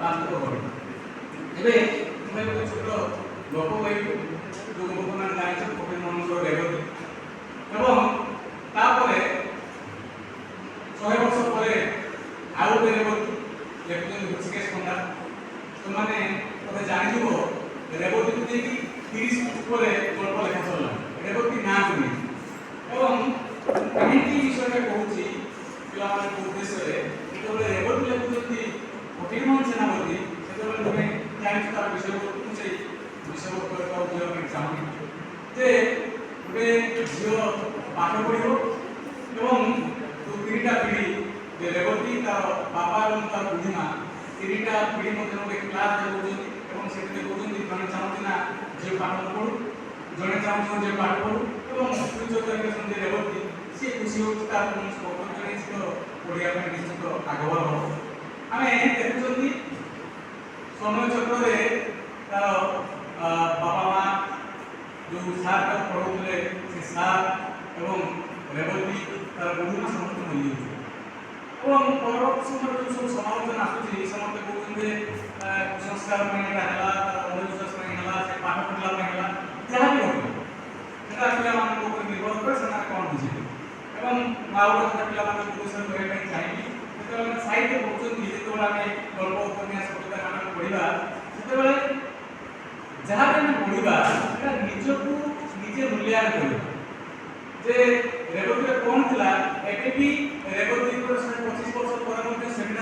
ବାସ୍ତବ ଘଟଣା। ଏବେ ମୁଁ ଗୋଟେ ଛୋଟ ଗପ କହିବି, ଯେଉଁ ଗପ ମାନେ ଜାଣିଛ ଫକୀର ମୋହନଙ୍କର ରେବତୀ। ଏବଂ ତାପରେ 100 ବର୍ଷ ପରେ ଆଉ ଗୋଟେ ରେବତୀ ଲେଖୁଛନ୍ତି ହୃଷିକେଶ ପଣ୍ଡା। ସେମାନେ ତମେ ଜାଣିଥିବ ରେବତୀକୁ ନେଇକି 30 ଉପରେ ଗଳ୍ପ ଲେଖା ସରିଲା ରେବତୀ ନାଁକୁ ନେଇ। ଏବଂ କାହିଁକି ଏ ବିଷୟଟା କହୁଛି ପିଲାମାନଙ୍କ ଉଦ୍ଦେଶ୍ୟରେ, ଯେତେବେଳେ ରେବତୀ ଲେଖୁଛନ୍ତି ଫକୀରମୋହନ ସେନାପତି, ସେତେବେଳେ ତୁମେ ଜାଣିଛ ତାର ବିଷୟବସ୍ତୁ। ମୁଁ ସେଇ ବିଷୟବସ୍ତୁ ଯିବା ପାଇଁ ଚାହୁଁନି ଯେ ଗୋଟେ ଝିଅ ପାଠ ପଢ଼ିବ ଏବଂ ତିନିଟା ପିଢ଼ି ଯେ ରେବତୀ ତାର ବାପା ଏବଂ ତାର ବୁଢ଼ୀମା ତିନିଟା ପିଢ଼ି ମଧ୍ୟରେ ଗୋଟେ କ୍ଲାସ୍ ଦେଉଛନ୍ତି ଏବଂ ସେଥିରେ କହୁଛନ୍ତି ଜଣେ ଚାହୁଁଛି ନା ଝିଅ ପାଠ ନ ପଢ଼ୁ, ଜଣେ ଚାହୁଁଛି ଝିଅ ପାଠ ପଢ଼ୁ ଏବଂ ସୂର୍ଯ୍ୟ ରେବତୀ ସିଏ ଖୁସି ହେଉଛି ତାର କୌଣସି ବକ୍ତବ୍ୟ ନେଇ ସେ ପଢ଼ିବା ପାଇଁ ନିଶ୍ଚିତ ଆଗଭର ହେବ। ଆମେ ଦେଖୁଛନ୍ତି ସମୟ ଚକ୍ରରେ ତାର ବାପା ମା ଯେଉଁ ସାର୍ ତାକୁ ପଢ଼ଉଥିଲେ ସେ ସାର୍ ଏବଂ ରେବତୀ ତାର ବୁଢ଼ୀମା ସମସ୍ତେ ମରିଯାଉଛି। ଏବଂ ପରବର୍ତ୍ତୀ ସମୟରେ ଯେଉଁ ସବୁ ସମାଲୋଚନା ଆସୁଛି ସମସ୍ତେ କହୁଛନ୍ତି ଯେ କୁସଂସ୍କାର ପାଇଁ ଏଇଟା ହେଲା, ଅନ୍ଧବିଶ୍ୱାସ ପାଇଁ ହେଲା, ସେ ପାଠ ପଢ଼ିଲା ପାଇଁ ହେଲା, ଯାହା ବି ହଉ ସେଟା ପିଲାମାନଙ୍କ ଉପରେ ନିର୍ଭର କରେ ସେମାନେ କ'ଣ ବୁଝିବେ। ଏବଂ ଆଉ ଗୋଟେ କଥା ପିଲାମାନଙ୍କୁ ବିଷୟରେ କହିବା ପାଇଁ ଚାହିଁବି, ଯେତେବେଳେ ସାହିତ୍ୟ ପଢ଼ୁଛନ୍ତି, ଯେତେବେଳେ ଆମେ ଗଳ୍ପ ଉପନ୍ୟାସ କବିତା ନାଟକ ପଢ଼ିବା, ସେତେବେଳେ ଯାହା ବି ଆମେ ପଢ଼ିବା ସେଟା ନିଜକୁ ନିଜେ ମୂଲ୍ୟାୟନ କରିବା ଯେ ରେବତୀରେ କ'ଣ ଥିଲା। ଏବେ ବି ରେବତୀ 25 ବର୍ଷ ପରେ ମଧ୍ୟ ସେମିତି